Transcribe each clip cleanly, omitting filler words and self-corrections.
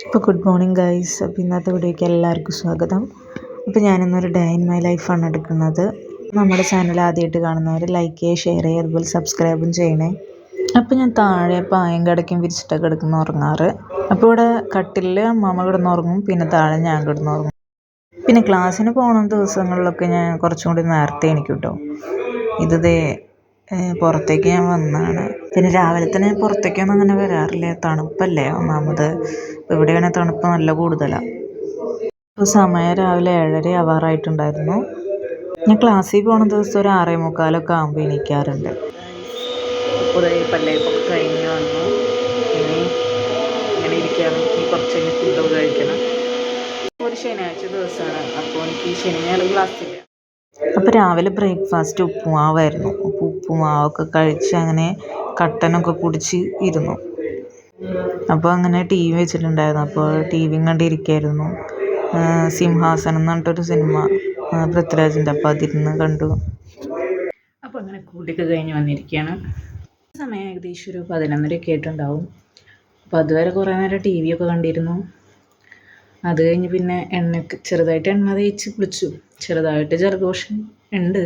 അപ്പോൾ good morning guys. അപ്പോൾ ഇന്നത്തെ വീഡിയോയ്ക്ക് എല്ലാവർക്കും സ്വാഗതം. അപ്പോൾ ഞാനിന്നൊരു ഡേ ഇൻ മൈ ലൈഫാണ് എടുക്കുന്നത്. നമ്മുടെ ചാനൽ ആദ്യമായിട്ട് കാണുന്നവർ ലൈക്ക് ചെയ്യുക, ഷെയർ ചെയ്യുക, അതുപോലെ സബ്സ്ക്രൈബും ചെയ്യണേ. അപ്പോൾ ഞാൻ താഴെ പായം കിടക്കും വിരിച്ചിട്ടൊക്കെ കിടക്കുന്ന ഉറങ്ങാറ്. അപ്പോൾ ഇവിടെ കട്ടിലിൽ അമ്മാമ്മ കിടന്നുറങ്ങും, പിന്നെ താഴെ ഞാൻ കിടന്നുറങ്ങും. പിന്നെ ക്ലാസ്സിന് പോകുന്ന ദിവസങ്ങളിലൊക്കെ ഞാൻ കുറച്ചും കൂടി നേരത്തെ എണീക്കും കേട്ടോ. ഇതേ പുറത്തേക്ക് ഞാൻ വന്നതാണ്. പിന്നെ രാവിലെ തന്നെ പുറത്തേക്കൊന്നും അങ്ങനെ വരാറില്ല, തണുപ്പല്ലേ ഒന്നാമത്. ഇവിടെയാണ് തണുപ്പ് നല്ല കൂടുതലാണ്. ഇപ്പോൾ സമയം രാവിലെ 7:30 ആവാറായിട്ടുണ്ടായിരുന്നു. ഞാൻ ക്ലാസ്സിൽ പോകുന്ന ദിവസം ഒരു 6:45 ആകുമ്പോൾ എണീക്കാറുണ്ട്. ഇപ്പോൾ പല്ലേപ്പൊക്കെ കഴിഞ്ഞ് വന്നു. ഇനി ഇങ്ങനെ ഇരിക്കുകയാണ്. ഇനി കുറച്ച് കഴിഞ്ഞ് ഫുഡൊക്കെ കഴിക്കണം. ഒരു ശനിയാഴ്ച ദിവസമാണ്, അപ്പോൾ എനിക്ക് ശനി ഞായർ ക്ലാസ്സില്ല. അപ്പോൾ രാവിലെ ബ്രേക്ക്ഫാസ്റ്റ് ഉപ്പുമാവായിരുന്നു. അപ്പോൾ ഉപ്പുമാവൊക്കെ കഴിച്ച് അങ്ങനെ കട്ടനൊക്കെ കുടിച്ച് ഇരുന്നു. അപ്പോൾ അങ്ങനെ ടി വി വെച്ചിട്ടുണ്ടായിരുന്നു. അപ്പോൾ ടി വിയും കണ്ടിരിക്കുകയായിരുന്നു. സിംഹാസനം എന്ന് പറഞ്ഞിട്ടൊരു സിനിമ പൃഥ്വിരാജിൻ്റെ, അപ്പോൾ അതിരുന്ന് കണ്ടു. അപ്പോൾ അങ്ങനെ കൂടിയൊക്കെ കഴിഞ്ഞ് വന്നിരിക്കുകയാണ്. സമയം ഏകദേശം ഒരു 11:30 ആയിട്ടുണ്ടാവും. അപ്പോൾ അതുവരെ കുറേ നേരം ടി വിയൊക്കെ കണ്ടിരുന്നു. അത് കഴിഞ്ഞ് പിന്നെ ചെറുതായിട്ട് എണ്ണ തേച്ച് കുളിച്ചു. ചെറുതായിട്ട് ജലദോഷം ഉണ്ട്,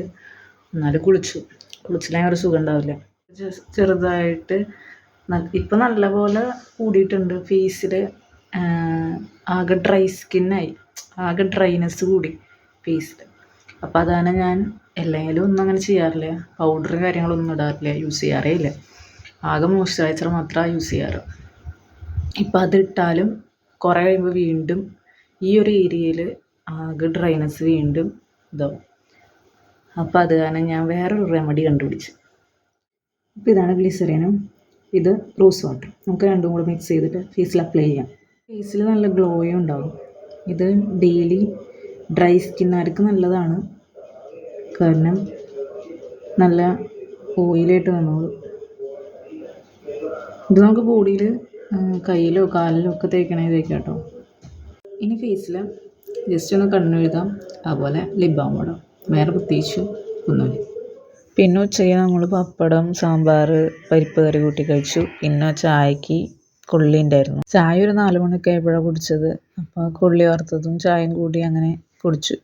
എന്നാലും കുളിച്ചില്ലെങ്കിൽ ഒരു സുഖം ഉണ്ടാവില്ല. ചെറുതായിട്ട് ഇപ്പം നല്ലപോലെ കൂടിയിട്ടുണ്ട്. ഫേസിൽ ആകെ ഡ്രൈ സ്കിന്നായി, ആകെ ഡ്രൈനെസ് കൂടി ഫേസിൽ. അപ്പോൾ അതാണ് ഞാൻ എല്ലാവരും ഒന്നും അങ്ങനെ ചെയ്യാറില്ല, പൗഡർ കാര്യങ്ങളൊന്നും ഇടാറില്ല, യൂസ് ചെയ്യാറേ ഇല്ല. ആകെ മോയ്സ്ചറൈസർ മാത്രമാണ് യൂസ് ചെയ്യാറ്. ഇപ്പം അതിട്ടാലും കുറേ കഴിയുമ്പോൾ വീണ്ടും ഈ ഒരു ഏരിയയിൽ ആകെ ഡ്രൈനെസ് വീണ്ടും ഇതാവും. അപ്പോൾ അത് കാരണം ഞാൻ വേറൊരു റെമഡി കണ്ടുപിടിച്ചു. അപ്പോൾ ഇതാണ് ഗ്ലിസറിനും ഇത് റോസ് വാട്ടർ. നമുക്ക് രണ്ടും കൂടെ മിക്സ് ചെയ്തിട്ട് ഫേസിൽ അപ്ലൈ ചെയ്യാം. ഫേസിൽ നല്ല ഗ്ലോയും ഉണ്ടാവും. ഇത് ഡെയിലി ഡ്രൈ സ്കിന്നുകാർക്ക് നല്ലതാണ്, കാരണം നല്ല ഓയിലായിട്ട് വന്നോളൂ. ഇത് നമുക്ക് ബോഡിയിൽ കയ്യിലോ കാലിലോ ഒക്കെ തേക്കണേ തേക്കാം കേട്ടോ. ഇനി ഫേസിൽ ജസ്റ്റ് ഒന്ന് കണ്ണെഴുതാം, അതുപോലെ ലിപ് ബാം ഇടാം. വേറെ പ്രത്യേകിച്ച് ഒന്നുമില്ല. പിന്നെ ഉച്ചയ്ക്ക് നമ്മൾ പപ്പടം, സാമ്പാർ, പരിപ്പ് കറി കൂട്ടി കഴിച്ചു. പിന്നെ ചായക്ക് കൊള്ളി ഉണ്ടായിരുന്നു. ചായ ഒരു 4 മണിയൊക്കെ ആയപ്പോഴാണ് കുടിച്ചത്. അപ്പോൾ കൊള്ളി വറുത്തതും ചായയും കൂടി അങ്ങനെ കുടിച്ചു.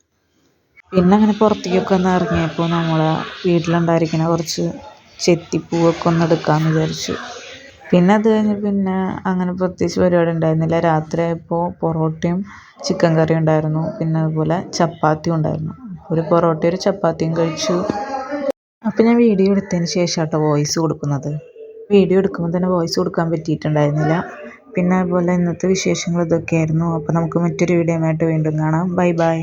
പിന്നെ അങ്ങനെ പുറത്തേക്കൊക്കെ ഒന്ന് ഇറങ്ങിയപ്പോൾ നമ്മളെ വീട്ടിലുണ്ടായിരിക്കുന്ന കുറച്ച് ചെത്തിപ്പൂവൊക്കെ ഒന്ന് എടുക്കാമെന്ന് വിചാരിച്ചു. പിന്നെ അത് കഴിഞ്ഞ് പിന്നെ അങ്ങനെ പ്രത്യേകിച്ച് പരിപാടി ഉണ്ടായിരുന്നില്ല. രാത്രിയായപ്പോൾ പൊറോട്ടയും ചിക്കൻ കറിയും ഉണ്ടായിരുന്നു. പിന്നെ അതുപോലെ ചപ്പാത്തിയും ഉണ്ടായിരുന്നു. ഒരു പൊറോട്ടയും ഒരു ചപ്പാത്തിയും കഴിച്ചു. അപ്പോൾ ഞാൻ വീഡിയോ എടുത്തതിന് ശേഷം കേട്ടോ വോയിസ് കൊടുക്കുന്നത്. വീഡിയോ എടുക്കുമ്പോൾ തന്നെ വോയിസ് കൊടുക്കാൻ പറ്റിയിട്ടുണ്ടായിരുന്നില്ല. പിന്നെ അതുപോലെ ഇന്നത്തെ വിശേഷങ്ങൾ ഇതൊക്കെയായിരുന്നു. അപ്പോൾ നമുക്ക് മറ്റൊരു വീഡിയോ ആയിട്ട് വീണ്ടും കാണാം. Bye bye.